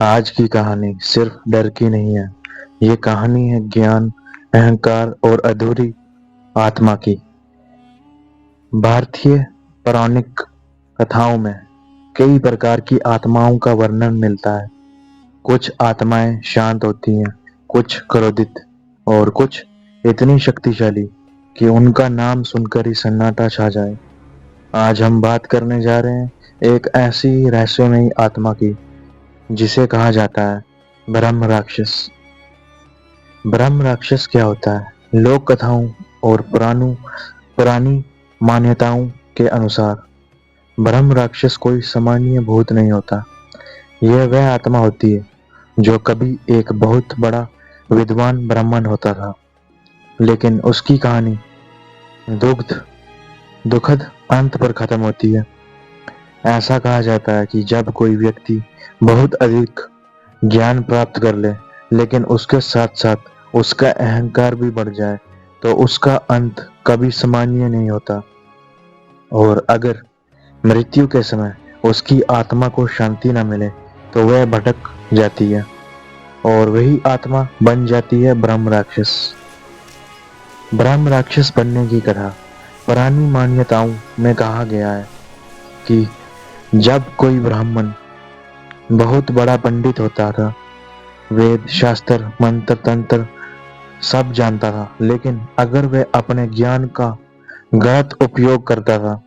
आज की कहानी सिर्फ डर की नहीं है, ये कहानी है ज्ञान, अहंकार और अधूरी आत्मा की। भारतीय पौराणिक कथाओं में कई प्रकार की आत्माओं का वर्णन मिलता है। कुछ आत्माएं शांत होती हैं, कुछ क्रोधित और कुछ इतनी शक्तिशाली कि उनका नाम सुनकर ही सन्नाटा छा जाए। आज हम बात करने जा रहे हैं एक ऐसी रहस्यमयी आत्मा की जिसे कहा जाता है ब्रह्म राक्षस। ब्रह्म राक्षस क्या होता है? लोक कथाओं और पुरानी मान्यताओं के अनुसार ब्रह्म राक्षस कोई सामान्य भूत नहीं होता। यह वह आत्मा होती है जो कभी एक बहुत बड़ा विद्वान ब्राह्मण होता था, लेकिन उसकी कहानी दुखद अंत पर खत्म होती है। ऐसा कहा जाता है कि जब कोई व्यक्ति बहुत अधिक ज्ञान प्राप्त कर ले, लेकिन उसके साथ साथ उसका अहंकार भी बढ़ जाए, तो उसका अंत कभी सामान्य नहीं होता। और अगर मृत्यु के समय उसकी आत्मा को शांति न मिले, तो वह भटक जाती है और वही आत्मा बन जाती है ब्रह्म राक्षस। ब्रह्म राक्षस बनने की कथा पुरानी मान्यताओं में कहा गया है कि जब कोई ब्राह्मण बहुत बड़ा पंडित होता था, वेद शास्त्र मंत्र तंत्र सब जानता था, लेकिन अगर वह अपने ज्ञान का गलत उपयोग करता था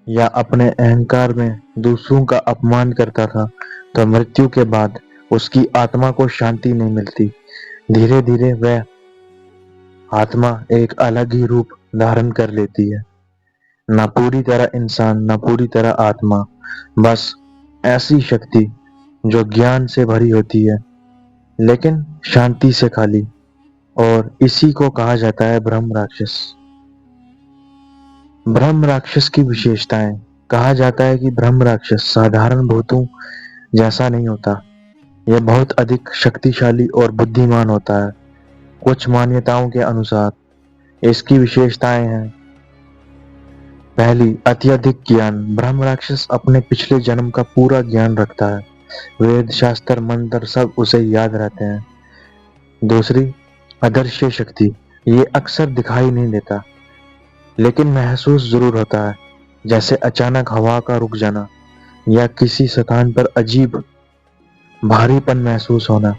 या अपने अहंकार में दूसरों का अपमान करता था, तो मृत्यु के बाद उसकी आत्मा को शांति नहीं मिलती। धीरे धीरे वह आत्मा एक अलग ही रूप धारण कर लेती है, न पूरी तरह इंसान न पूरी तरह आत्मा, बस ऐसी शक्ति जो ज्ञान से भरी होती है लेकिन शांति से खाली। और इसी को कहा जाता है ब्रह्म राक्षस। ब्रह्म राक्षस की विशेषताएं। कहा जाता है कि ब्रह्म राक्षस साधारण भूतों जैसा नहीं होता, यह बहुत अधिक शक्तिशाली और बुद्धिमान होता है। कुछ मान्यताओं के अनुसार इसकी विशेषताएं हैं। पहली, अत्यधिक ज्ञान। ब्रह्म राक्षस अपने पिछले जन्म का पूरा ज्ञान रखता है, वेद शास्त्र मंत्र सब उसे याद रहते हैं। दूसरी, अदृश्य शक्ति। ये अक्सर दिखाई नहीं देता, लेकिन महसूस जरूर होता है, जैसे अचानक हवा का रुक जाना या किसी स्थान पर अजीब भारीपन महसूस होना।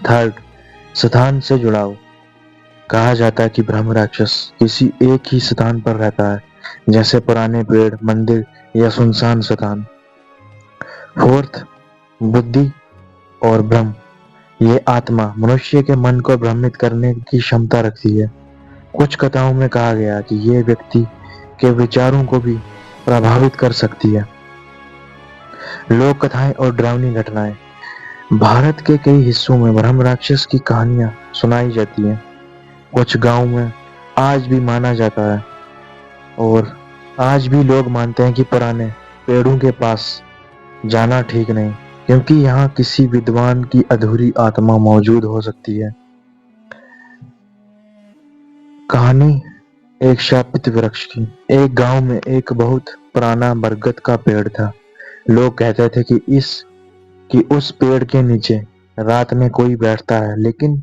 थर्ड, स्थान से जुड़ाव। कहा जाता है कि ब्रह्म राक्षस किसी एक ही स्थान पर रहता है, जैसे पुराने पेड़, मंदिर या सुनसान स्थान। फोर्थ, बुद्धि और भ्रम। ये आत्मा मनुष्य के मन को भ्रमित करने की क्षमता रखती है। कुछ कथाओं में कहा गया कि ये व्यक्ति के विचारों को भी प्रभावित कर सकती है। लोक कथाएं और डरावनी घटनाएं। भारत के कई हिस्सों में ब्रह्म राक्षस की कहानियां सुनाई जाती हैं। कुछ गांव में आज भी माना जाता है और आज भी लोग मानते हैं कि पुराने पेड़ों के पास जाना ठीक नहीं, क्योंकि यहाँ किसी विद्वान की अधूरी आत्मा मौजूद हो सकती है। कहानी एक शापित वृक्ष की। एक गांव में एक बहुत पुराना बरगद का पेड़ था। लोग कहते थे कि उस पेड़ के नीचे रात में कोई बैठता है, लेकिन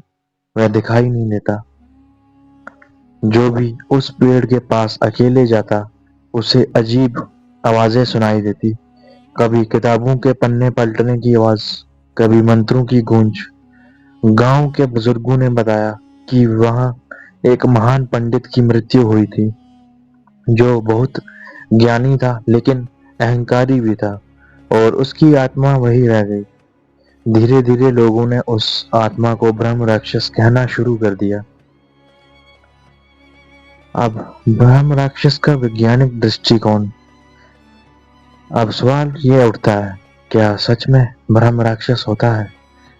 वह दिखाई नहीं देता। जो भी उस पेड़ के पास अकेले जाता, उसे अजीब आवाजें सुनाई देती। कभी किताबों के पन्ने पलटने की आवाज, कभी मंत्रों की गूंज। गांव के बुजुर्गों ने बताया कि वहां एक महान पंडित की मृत्यु हुई थी, जो बहुत ज्ञानी था लेकिन अहंकारी भी था, और उसकी आत्मा वही रह गई। धीरे धीरे लोगों ने उस आत्मा को ब्रह्म राक्षस कहना शुरू कर दिया। अब ब्रह्म राक्षस का वैज्ञानिक दृष्टिकोण। अब सवाल ये उठता है, क्या सच में ब्रह्म राक्षस होता है?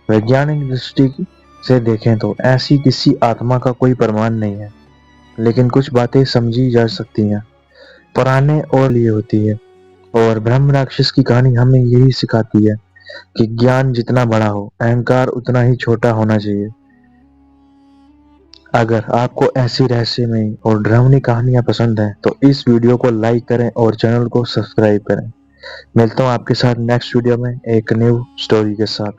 वैज्ञानिक दृष्टि से देखें तो ऐसी किसी आत्मा का कोई प्रमाण नहीं है, लेकिन कुछ बातें समझी जा सकती हैं। पुराने और लिए होती है, और ब्रह्म राक्षस की कहानी हमें यही सिखाती है कि ज्ञान जितना बड़ा हो, अहंकार उतना ही छोटा होना चाहिए। अगर आपको ऐसी रहस्यमयी और डरावनी कहानियां पसंद हैं, तो इस वीडियो को लाइक करें और चैनल को सब्सक्राइब करें। मिलता हूं आपके साथ नेक्स्ट वीडियो में एक न्यू स्टोरी के साथ।